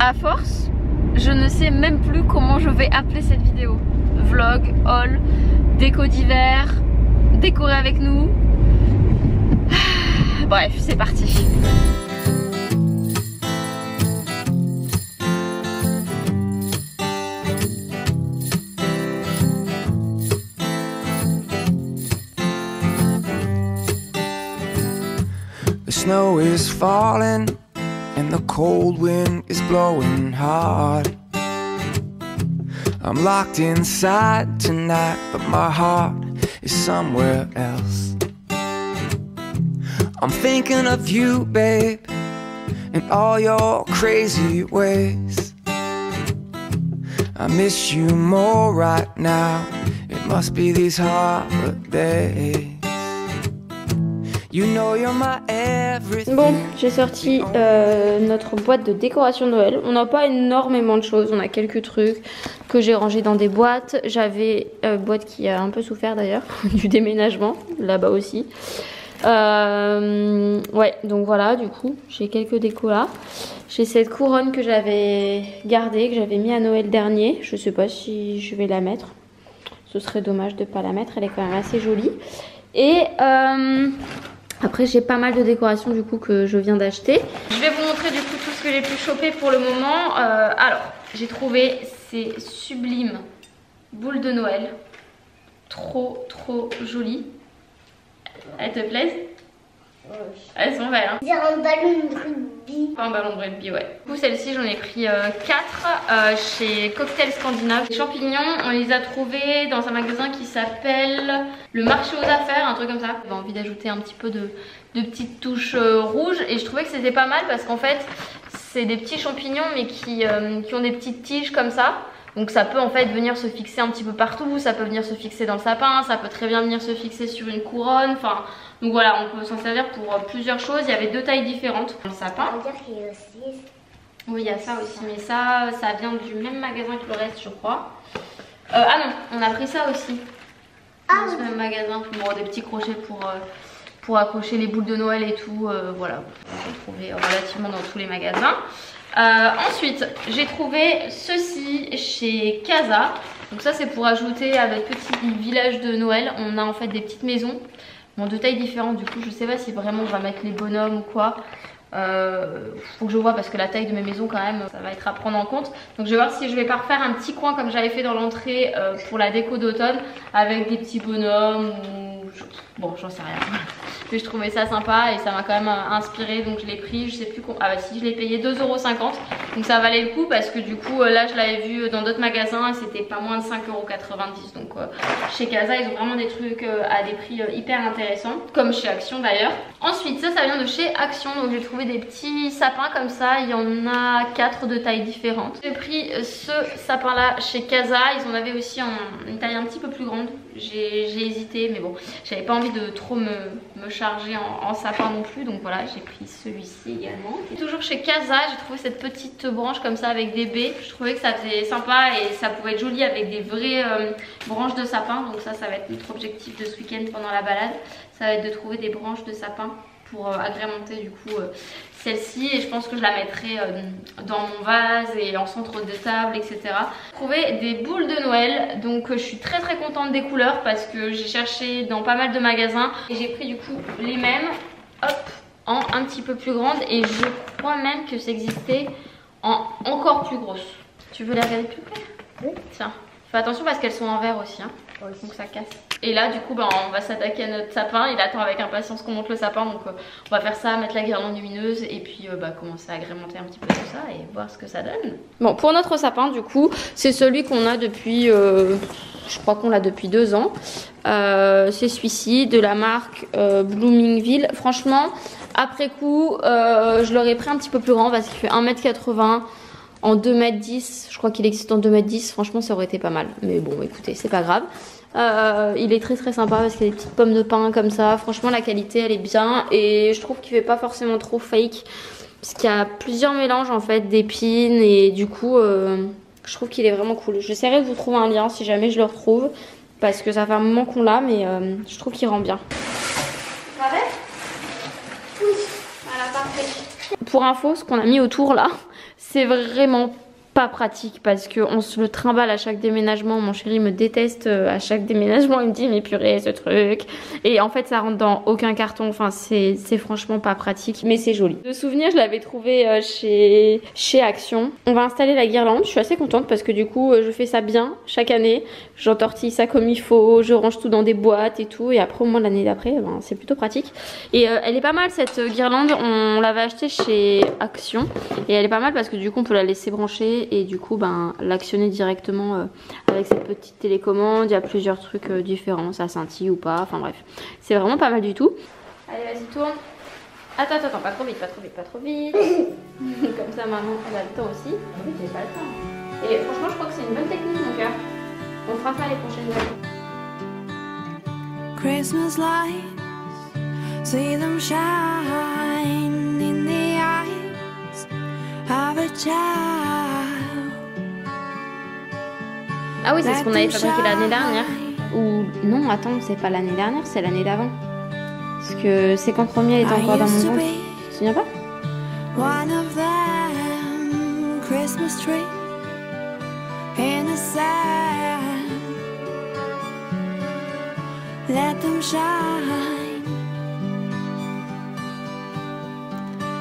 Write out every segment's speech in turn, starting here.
À force, je ne sais même plus comment je vais appeler cette vidéo. Vlog, haul, déco d'hiver, décorer avec nous. Bref, c'est parti. The snow is falling and the cold wind is blowing hard. I'm locked inside tonight, but my heart is somewhere else. I'm thinking of you, babe, and all your crazy ways. I miss you more right now. It must be these holidays. You know you're my everything. Bon, j'ai sorti notre boîte de décoration de Noël. On n'a pas énormément de choses, on a quelques trucs que j'ai rangés dans des boîtes. J'avais une boîte qui a un peu souffert d'ailleurs du déménagement, là-bas aussi. Ouais, donc voilà, du coup, j'ai quelques décos là. J'ai cette couronne que j'avais gardée, que j'avais mis à Noël dernier. Je sais pas si je vais la mettre. Ce serait dommage de pas la mettre, elle est quand même assez jolie. Et après j'ai pas mal de décorations du coup que je viens d'acheter. Je vais vous montrer du coup tout ce que j'ai pu choper pour le moment. Alors j'ai trouvé ces sublimes boules de Noël. Trop jolies. Elles te plaisent? Ouais. Elles sont belles hein. C'est un ballon de rugby. Un ballon de rugby, ouais. Du coup celle-ci j'en ai pris 4 chez Cocktail Scandinave. Les champignons on les a trouvés dans un magasin qui s'appelle le marché aux affaires, un truc comme ça. J'avais envie d'ajouter un petit peu de petites touches rouges et je trouvais que c'était pas mal parce qu'en fait c'est des petits champignons mais qui ont des petites tiges comme ça. Donc ça peut en fait venir se fixer un petit peu partout, ça peut venir se fixer dans le sapin, ça peut très bien venir se fixer sur une couronne, enfin donc voilà, on peut s'en servir pour plusieurs choses. Il y avait 2 tailles différentes dans le sapin. On va dire qu'il y a aussi. Oui, il y a ça aussi, mais ça vient du même magasin que le reste, je crois. Ah non, on a pris ça aussi. Dans ce même magasin, bon, des petits crochets pour accrocher les boules de Noël et tout. Voilà, on peut trouver relativement dans tous les magasins. Ensuite, j'ai trouvé ceci chez Casa. Donc ça, c'est pour ajouter à notre petit village de Noël. On a en fait des petites maisons. Bon, de tailles différentes, du coup je sais pas si vraiment on va mettre les bonhommes ou quoi. Faut que je vois parce que la taille de mes maisons quand même ça va être à prendre en compte. Donc je vais voir si je vais pas refaire un petit coin comme j'avais fait dans l'entrée pour la déco d'automne avec des petits bonhommes ou... Bon j'en sais rien. Mais je trouvais ça sympa et ça m'a quand même inspiré donc je l'ai pris, je sais plus ah bah si je l'ai payé 2,50 €. Donc ça valait le coup parce que du coup là je l'avais vu dans d'autres magasins et c'était pas moins de 5,90 €. Donc chez Casa ils ont vraiment des trucs à des prix hyper intéressants, comme chez Action d'ailleurs. Ensuite ça vient de chez Action, donc j'ai trouvé des petits sapins comme ça, il y en a 4 de tailles différentes. J'ai pris ce sapin là chez Casa, ils en avaient aussi une taille un petit peu plus grande. J'ai hésité mais bon j'avais pas envie de trop me charger en sapin non plus, donc voilà j'ai pris celui-ci également. Et toujours chez Casa j'ai trouvé cette petite branche comme ça avec des baies, je trouvais que ça faisait sympa et ça pouvait être joli avec des vraies branches de sapin. Donc ça va être notre objectif de ce week-end pendant la balade, ça va être de trouver des branches de sapin pour agrémenter du coup celle-ci, et je pense que je la mettrai dans mon vase et en centre de table, etc. J'ai trouvé des boules de Noël, donc je suis très contente des couleurs parce que j'ai cherché dans pas mal de magasins et j'ai pris du coup les mêmes, hop, en un petit peu plus grande, et je crois même que ça existait en encore plus grosse. Tu veux les regarder plus près? Oui. Tiens, fais attention parce qu'elles sont en verre aussi hein. Oui. Donc ça casse. Et là du coup on va s'attaquer à notre sapin. Il attend avec impatience qu'on monte le sapin, donc on va faire ça, mettre la guirlande lumineuse et puis commencer à agrémenter un petit peu tout ça et voir ce que ça donne. Bon, pour notre sapin du coup c'est celui qu'on a depuis je crois qu'on l'a depuis 2 ans. C'est celui-ci de la marque Bloomingville. Franchement après coup je l'aurais pris un petit peu plus grand parce qu'il fait 1,80 m en 2,10 m. Je crois qu'il existe en 2,10 m. Franchement ça aurait été pas mal, mais bon écoutez c'est pas grave. Il est très sympa parce qu'il y a des petites pommes de pin comme ça. Franchement la qualité elle est bien et je trouve qu'il fait pas forcément trop fake parce qu'il y a plusieurs mélanges en fait d'épines et du coup je trouve qu'il est vraiment cool. J'essaierai de vous trouver un lien si jamais je le retrouve parce que ça fait un moment qu'on l'a, mais je trouve qu'il rend bien. Ça va? Oui. Voilà, parfait. Pour info, ce qu'on a mis autour là, c'est vraiment pas pratique parce qu'on se le trimballe à chaque déménagement. Mon chéri me déteste à chaque déménagement, il me dit mais purée ce truc, et en fait ça rentre dans aucun carton. Enfin c'est franchement pas pratique, mais c'est joli. De souvenir, je l'avais trouvé chez Action. On va installer la guirlande, je suis assez contente parce que du coup je fais ça bien chaque année, j'entortille ça comme il faut, je range tout dans des boîtes et tout, et après au moins l'année d'après ben, c'est plutôt pratique. Et elle est pas mal cette guirlande, on l'avait achetée chez Action et elle est pas mal parce que du coup on peut la laisser brancher et du coup ben, l'actionner directement avec cette petite télécommande. Il y a plusieurs trucs différents, ça scintille ou pas, enfin bref, c'est vraiment pas mal du tout. Allez vas-y tourne. Attends, pas trop vite, pas trop vite, pas trop vite. Comme ça maman elle a le temps aussi. Oui, j'ai pas le temps. Et franchement je crois que c'est une bonne technique mon cœur. On fera ça les prochaines années. Christmas lights, see them shine in the eyes of a child. Ah oui, c'est ce qu'on avait fabriqué l'année dernière. Ou non, attends, c'est pas l'année dernière, c'est l'année d'avant. Parce que c'est quand premier était encore dans mon ventre. Tu te souviens pas? One of them Christmas tree in the sand. Let them shine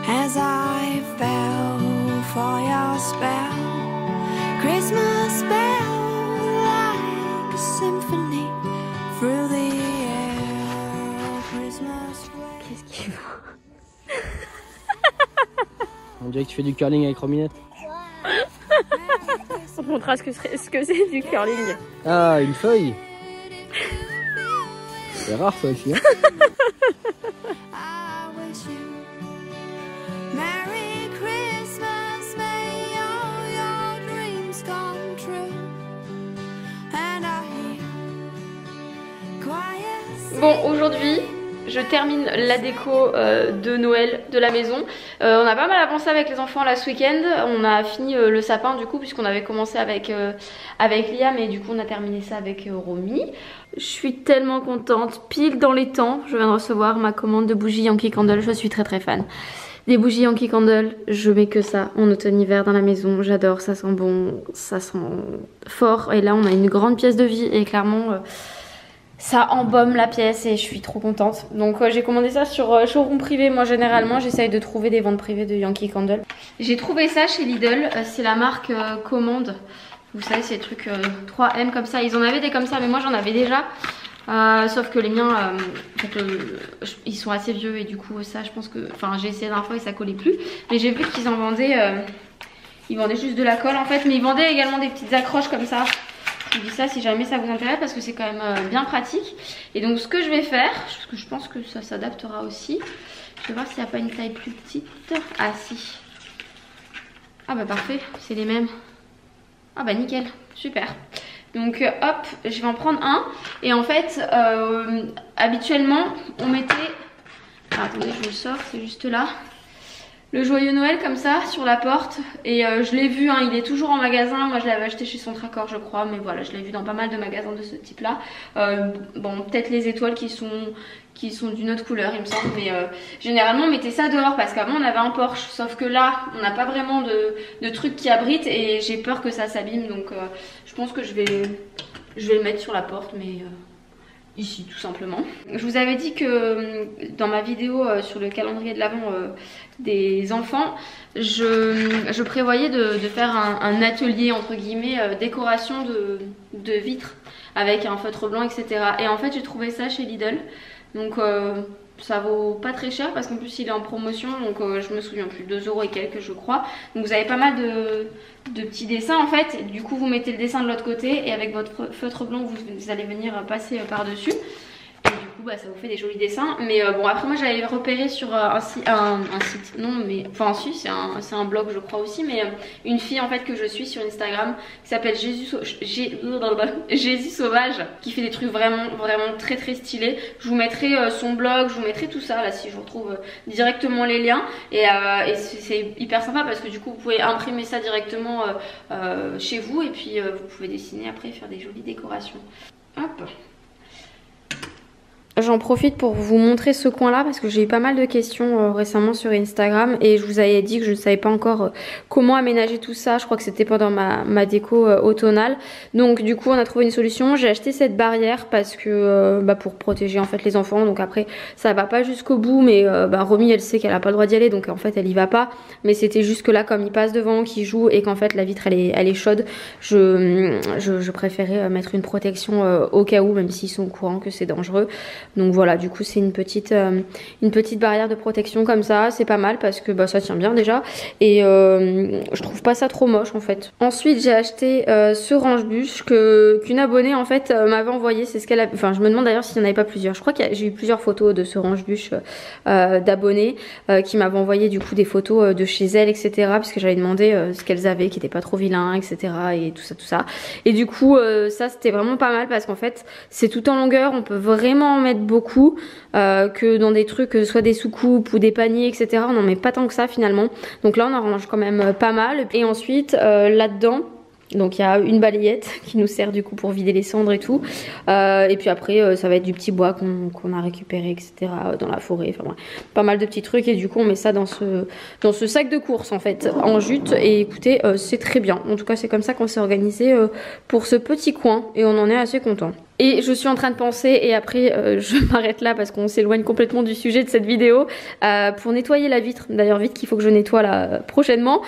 as I fell for your spell. Christmas spell like a symphony through the air. Christmas. Qu'est-ce qu'il faut? On dirait que tu fais du curling avec Rominette. On montrera ce que c'est du curling. Ah, une feuille. C'est rare ça aussi. Hein. Bon, aujourd'hui je termine la déco de Noël de la maison. On a pas mal avancé avec les enfants là ce week-end. On a fini le sapin du coup, puisqu'on avait commencé avec Liam, et du coup on a terminé ça avec Romy. Je suis tellement contente, pile dans les temps. Je viens de recevoir ma commande de bougies Yankee Candle, je suis très fan. Des bougies Yankee Candle, je mets que ça en automne-hiver dans la maison. J'adore, ça sent bon, ça sent fort. Et là on a une grande pièce de vie et clairement... ça embaume la pièce et je suis trop contente. Donc j'ai commandé ça sur showroom privé. Moi généralement j'essaye de trouver des ventes privées de Yankee Candle. J'ai trouvé ça chez Lidl, c'est la marque Commande. Vous savez c'est des trucs 3M comme ça. Ils en avaient des comme ça mais moi j'en avais déjà. Sauf que les miens en fait, ils sont assez vieux et du coup ça je pense que... Enfin j'ai essayé la dernière fois et ça collait plus. Mais j'ai vu qu'ils en vendaient... ils vendaient juste de la colle en fait. Mais ils vendaient également des petites accroches comme ça. Je vous dis ça si jamais ça vous intéresse parce que c'est quand même bien pratique. Et donc ce que je vais faire, parce que je pense que ça s'adaptera aussi. Je vais voir s'il n'y a pas une taille plus petite. Ah si. Ah bah parfait, c'est les mêmes. Ah bah nickel, super. Donc hop, je vais en prendre un. Et en fait, habituellement on mettait... Ah, attendez, je le sors, c'est juste là. Le joyeux Noël comme ça sur la porte, et je l'ai vu hein, il est toujours en magasin. Moi je l'avais acheté chez Centracor je crois, mais voilà je l'ai vu dans pas mal de magasins de ce type là. Bon peut-être les étoiles qui sont d'une autre couleur il me semble, mais généralement on mettait ça dehors parce qu'avant on avait un Porsche, sauf que là on n'a pas vraiment de trucs qui abritent et j'ai peur que ça s'abîme, donc je pense que je vais le mettre sur la porte, mais... ici tout simplement. Je vous avais dit que dans ma vidéo sur le calendrier de l'Avent des enfants, je prévoyais de faire un atelier entre guillemets décoration de vitres avec un feutre blanc etc. Et en fait j'ai trouvé ça chez Lidl, donc ça vaut pas très cher parce qu'en plus il est en promotion, donc je me souviens plus, 2 € et quelques je crois. Donc vous avez pas mal de petits dessins en fait, du coup vous mettez le dessin de l'autre côté et avec votre feutre blanc vous allez venir passer par dessus. Et du coup bah, ça vous fait des jolis dessins. Mais bon après moi j'avais repéré sur un site, non mais enfin si c'est un blog je crois aussi, mais une fille en fait que je suis sur Instagram qui s'appelle Jésus Sauvage, qui fait des trucs vraiment très stylés. Je vous mettrai son blog, je vous mettrai tout ça là si je vous retrouve directement les liens, et c'est hyper sympa parce que du coup vous pouvez imprimer ça directement chez vous et puis vous pouvez dessiner après, faire des jolies décorations. Hop. J'en profite pour vous montrer ce coin là parce que j'ai eu pas mal de questions récemment sur Instagram et je vous avais dit que je ne savais pas encore comment aménager tout ça. Je crois que c'était pendant ma déco automnale. Donc du coup on a trouvé une solution. J'ai acheté cette barrière parce que pour protéger en fait les enfants. Donc après ça va pas jusqu'au bout mais Romy elle sait qu'elle a pas le droit d'y aller donc en fait elle y va pas. Mais c'était juste que là comme il passe devant, qu'il joue et qu'en fait la vitre elle est chaude, je préférais mettre une protection au cas où, même s'ils sont au courant que c'est dangereux. Donc voilà, du coup c'est une petite barrière de protection comme ça, c'est pas mal parce que ça tient bien déjà et je trouve pas ça trop moche en fait. Ensuite j'ai acheté ce range-bûche qu'une abonnée en fait m'avait envoyé, c'est ce qu'elle a, enfin je me demande d'ailleurs s'il n'y en avait pas plusieurs, je crois que j'ai eu plusieurs photos de ce range-bûche d'abonnés qui m'avaient envoyé du coup des photos de chez elle etc, parce que j'avais demandé ce qu'elles avaient qui était pas trop vilain etc et tout ça et du coup ça c'était vraiment pas mal parce qu'en fait c'est tout en longueur, on peut vraiment en mettre beaucoup que dans des trucs soit des soucoupes ou des paniers etc, on n'en met pas tant que ça finalement, donc là on en range quand même pas mal. Et ensuite là-dedans donc il y a une balayette qui nous sert du coup pour vider les cendres et tout et puis après ça va être du petit bois qu'on a récupéré etc dans la forêt, enfin pas mal de petits trucs et du coup on met ça dans ce sac de course en fait en jute et écoutez c'est très bien, en tout cas c'est comme ça qu'on s'est organisé pour ce petit coin et on en est assez content. Et je suis en train de penser, et après je m'arrête là parce qu'on s'éloigne complètement du sujet de cette vidéo, pour nettoyer la vitre, d'ailleurs vitre qu'il faut que je nettoie là prochainement,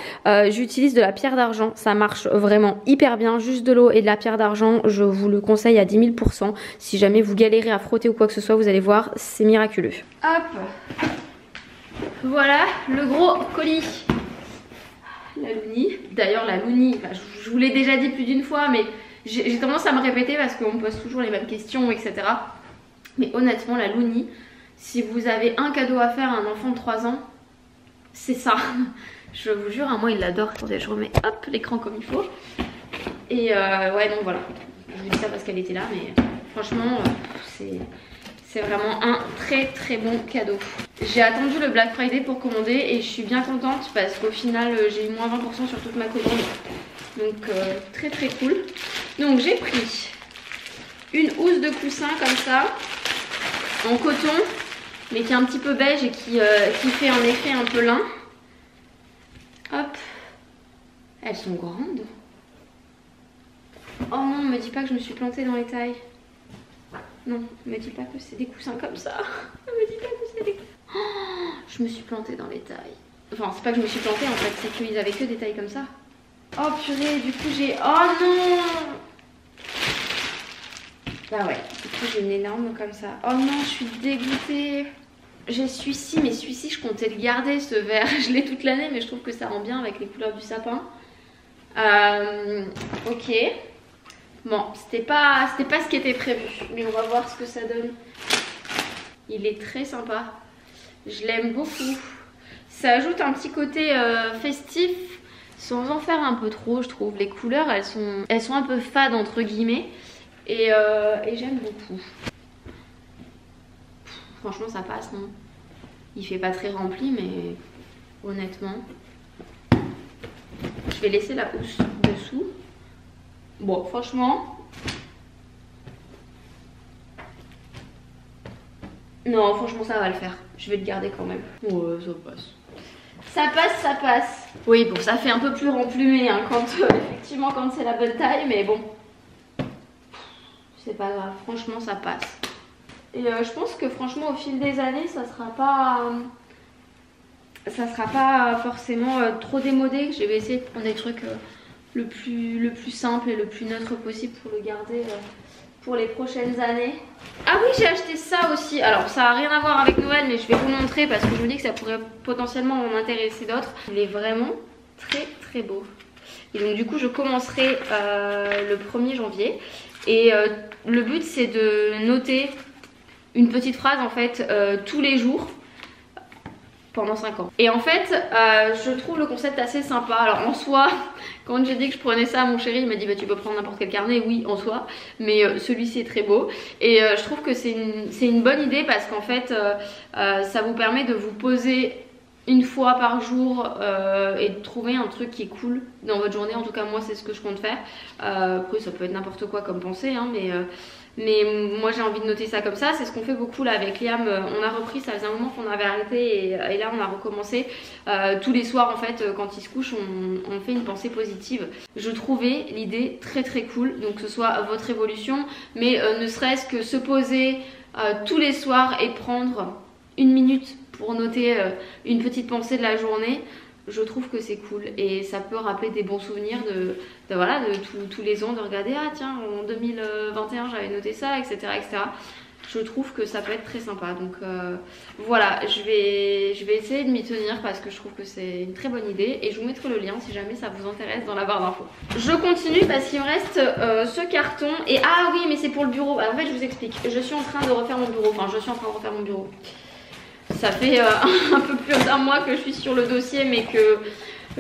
j'utilise de la pierre d'argent, ça marche vraiment hyper bien, juste de l'eau et de la pierre d'argent, je vous le conseille à 10 000%, si jamais vous galérez à frotter ou quoi que ce soit, vous allez voir, c'est miraculeux. Hop, voilà le gros colis, la Louni, d'ailleurs la Louni, je vous l'ai déjà dit plus d'une fois mais j'ai tendance à me répéter parce qu'on me pose toujours les mêmes questions etc. Mais honnêtement la Louni, si vous avez un cadeau à faire à un enfant de 3 ans, c'est ça. Je vous jure, moi il l'adore. Attendez, je remets hop l'écran comme il faut. Et ouais donc voilà, je vous dis ça parce qu'elle était là mais franchement c'est vraiment un très bon cadeau. J'ai attendu le Black Friday pour commander et je suis bien contente parce qu'au final j'ai eu moins 20% sur toute ma commande. Donc très cool. Donc j'ai pris une housse de coussin comme ça en coton mais qui est un petit peu beige et qui fait en effet un peu lin. Hop, elles sont grandes. Oh non, me dis pas que je me suis plantée dans les tailles. Non, me dis pas que c'est des coussins comme ça. Me dis pas que c'est des... Oh, je me suis plantée dans les tailles. Enfin c'est pas que je me suis plantée en fait, c'est qu'ils avaient que des tailles comme ça. Oh purée, du coup j'ai... Oh non! Bah ouais, du coup j'ai une énorme comme ça. Oh non, je suis dégoûtée. J'ai celui-ci, mais celui-ci je comptais le garder ce vert. Je l'ai toute l'année mais je trouve que ça rend bien avec les couleurs du sapin. Ok. Bon, c'était pas ce qui était prévu. Mais on va voir ce que ça donne. Il est très sympa. Je l'aime beaucoup. Ça ajoute un petit côté festif. Sans en faire un peu trop je trouve, les couleurs elles sont un peu fades entre guillemets et j'aime beaucoup. Franchement ça passe non. Il fait pas très rempli mais honnêtement. Je vais laisser la housse dessous. Bon franchement. Non franchement ça va le faire. Je vais le garder quand même. Ouais ça passe. Ça passe. Oui bon ça fait un peu plus remplumé hein, quand effectivement quand c'est la bonne taille mais bon. C'est pas grave, franchement ça passe. Et je pense que franchement au fil des années ça sera pas forcément trop démodé. Je vais essayer de prendre des trucs le plus simple et le plus neutre possible pour le garder pour les prochaines années. Ah oui j'ai acheté ça aussi, alors ça n'a rien à voir avec Noël mais je vais vous montrer parce que je me dis que ça pourrait potentiellement en intéresser d'autres. Il est vraiment très beau. Et donc du coup je commencerai le 1er janvier et le but c'est de noter une petite phrase en fait tous les jours pendant 5 ans. Et en fait je trouve le concept assez sympa. Alors en soi quand j'ai dit que je prenais ça à mon chéri il m'a dit bah tu peux prendre n'importe quel carnet. Oui en soi mais celui-ci est très beau et je trouve que c'est une bonne idée parce qu'en fait ça vous permet de vous poser une fois par jour et de trouver un truc qui est cool dans votre journée. En tout cas moi c'est ce que je compte faire. Après ça peut être n'importe quoi comme pensée hein, mais moi j'ai envie de noter ça comme ça. C'est ce qu'on fait beaucoup là avec Liam. On a repris, ça faisait un moment qu'on avait arrêté et là on a recommencé. Tous les soirs en fait quand il se couche on fait une pensée positive. Je trouvais l'idée très très cool, donc que ce soit votre évolution, mais ne serait-ce que se poser tous les soirs et prendre une minute pour noter une petite pensée de la journée. Je trouve que c'est cool et ça peut rappeler des bons souvenirs de tous les ans, de regarder ah tiens en 2021 j'avais noté ça, etc. Je trouve que ça peut être très sympa, donc voilà, je vais essayer de m'y tenir parce que je trouve que c'est une très bonne idée et je vous mettrai le lien si jamais ça vous intéresse dans la barre d'infos. Je continue parce qu'il me reste ce carton et ah oui mais c'est pour le bureau. Alors, en fait je vous explique, je suis en train de refaire mon bureau, ça fait un peu plus d'1 mois que je suis sur le dossier mais que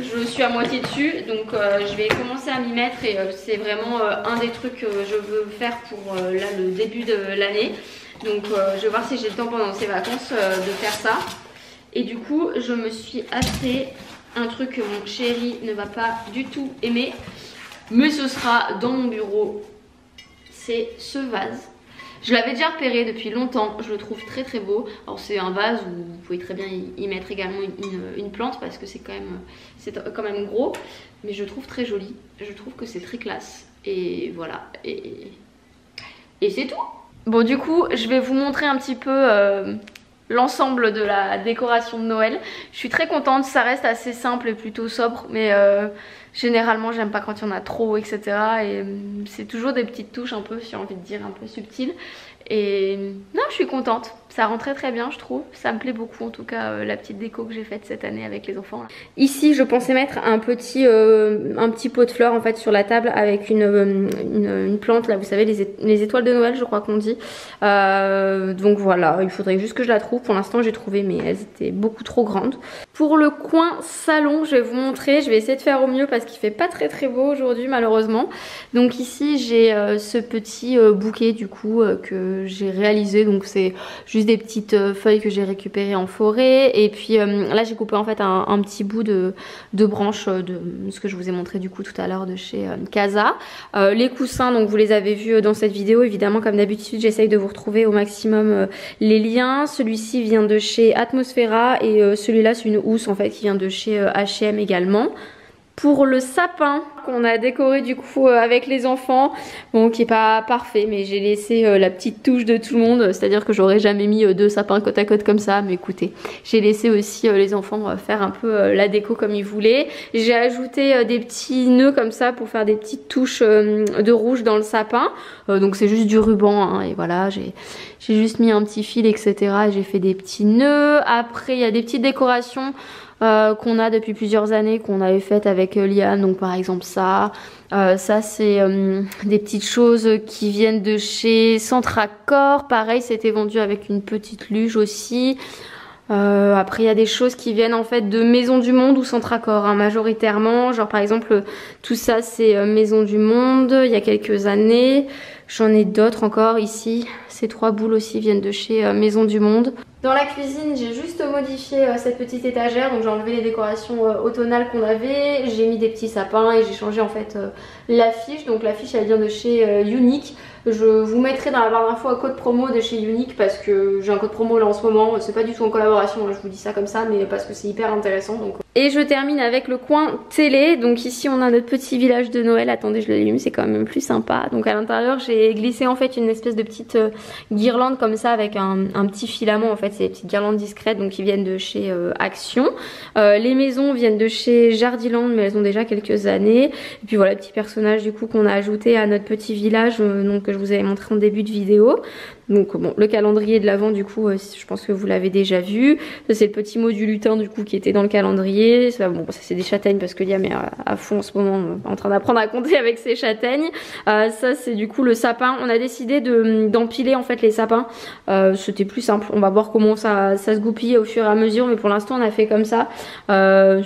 je suis à moitié dessus, donc je vais commencer à m'y mettre et c'est vraiment un des trucs que je veux faire pour là, le début de l'année. Donc je vais voir si j'ai le temps pendant ces vacances de faire ça. Et du coup je me suis acheté un truc que mon chéri ne va pas du tout aimer, mais ce sera dans mon bureau. C'est ce vase. Je l'avais déjà repéré depuis longtemps, je le trouve très très beau. Alors c'est un vase où vous pouvez très bien y mettre également une plante parce que c'est quand même gros. Mais je trouve très joli, je trouve que c'est très classe. Et voilà, et c'est tout. Bon du coup je vais vous montrer un petit peu l'ensemble de la décoration de Noël. Je suis très contente, ça reste assez simple et plutôt sobre, mais généralement j'aime pas quand il y en a trop, etc. Et c'est toujours des petites touches un peu, j'ai envie de dire, un peu subtiles. Et non, je suis contente, ça rend très très bien je trouve, ça me plaît beaucoup en tout cas la petite déco que j'ai faite cette année avec les enfants là. Ici je pensais mettre un petit pot de fleurs en fait sur la table avec une plante là, vous savez les étoiles de Noël je crois qu'on dit. Donc voilà, il faudrait juste que je la trouve, pour l'instant j'ai trouvé mais elles étaient beaucoup trop grandes. Pour le coin salon je vais vous montrer, je vais essayer de faire au mieux parce qu'il fait pas très très beau aujourd'hui malheureusement. Donc ici j'ai ce petit bouquet du coup que j'ai réalisé, donc c'est juste des petites feuilles que j'ai récupérées en forêt et puis là j'ai coupé en fait un petit bout de branche de ce que je vous ai montré du coup tout à l'heure de chez Casa. Les coussins donc vous les avez vus dans cette vidéo évidemment, comme d'habitude j'essaye de vous retrouver au maximum les liens. Celui-ci vient de chez Atmosfera et celui-là c'est une housse en fait qui vient de chez H&M également. Pour le sapin qu'on a décoré du coup avec les enfants, bon qui est pas parfait mais j'ai laissé la petite touche de tout le monde, c'est à dire que j'aurais jamais mis 2 sapins côte à côte comme ça, mais écoutez j'ai laissé aussi les enfants faire un peu la déco comme ils voulaient. J'ai ajouté des petits nœuds comme ça pour faire des petites touches de rouge dans le sapin, donc c'est juste du ruban hein, et voilà j'ai juste mis un petit fil etc, j'ai fait des petits nœuds. Après il y a des petites décorations qu'on a depuis plusieurs années, qu'on avait faites avec Liam, donc par exemple ça c'est des petites choses qui viennent de chez Centracor, pareil c'était vendu avec une petite luge aussi. Après il y a des choses qui viennent en fait de Maison du Monde ou Centracor hein, majoritairement, genre par exemple tout ça c'est Maison du Monde il y a quelques années. J'en ai d'autres encore ici, ces 3 boules aussi viennent de chez Maison du Monde. Dans la cuisine j'ai juste modifié cette petite étagère, donc j'ai enlevé les décorations automnales qu'on avait, j'ai mis des petits sapins et j'ai changé en fait l'affiche, donc l'affiche elle vient de chez Unique. Je vous mettrai dans la barre d'infos un code promo de chez Unique parce que j'ai un code promo là en ce moment, c'est pas du tout en collaboration, je vous dis ça comme ça mais parce que c'est hyper intéressant donc. Et je termine avec le coin télé, donc ici on a notre petit village de Noël, attendez je l'allume c'est quand même plus sympa, donc à l'intérieur j'ai glissé en fait une espèce de petite guirlande comme ça avec un petit filament en fait, c'est des petites guirlandes discrètes donc qui viennent de chez Action. Les maisons viennent de chez Jardiland mais elles ont déjà quelques années, et puis voilà petit personnage du coup qu'on a ajouté à notre petit village donc que je vous avais montré en début de vidéo. Donc bon, le calendrier de l'Avent du coup je pense que vous l'avez déjà vu. Ça c'est le petit mot du lutin du coup qui était dans le calendrier. Ça, bon, ça c'est des châtaignes parce que Liam est à fond en ce moment en train d'apprendre à compter avec ses châtaignes. Ça c'est du coup le sapin. On a décidé d'empiler en fait les sapins. C'était plus simple. On va voir comment ça se goupille au fur et à mesure, mais pour l'instant on a fait comme ça.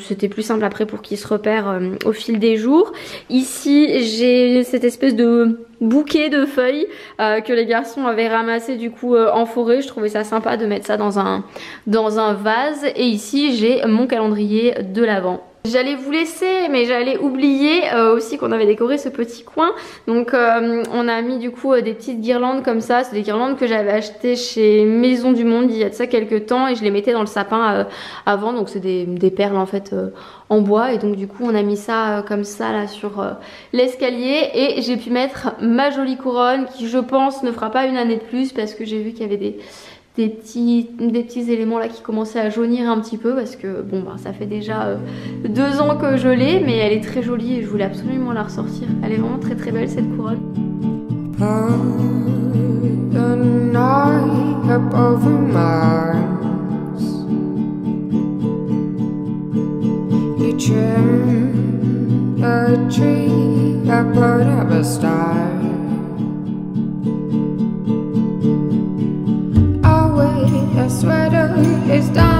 C'était plus simple après pour qu'ils se repèrent au fil des jours. Ici j'ai cette espèce de bouquet de feuilles que les garçons avaient ramassé du coup en forêt. Je trouvais ça sympa de mettre ça dans un vase. Et ici j'ai mon calendrier de l'Avent. J'allais vous laisser, mais j'allais oublier aussi qu'on avait décoré ce petit coin. Donc on a mis du coup des petites guirlandes comme ça. C'est des guirlandes que j'avais achetées chez Maison du Monde il y a de ça quelques temps et je les mettais dans le sapin avant. Donc c'est des perles en fait en bois et donc du coup on a mis ça comme ça là sur l'escalier et j'ai pu mettre ma jolie couronne qui je pense ne fera pas une année de plus parce que j'ai vu qu'il y avait des petits éléments là qui commençaient à jaunir un petit peu parce que bon bah ça fait déjà 2 ans que je l'ai mais elle est très jolie et je voulais absolument la ressortir. Elle est vraiment très très belle cette couronne. Your sweater is down.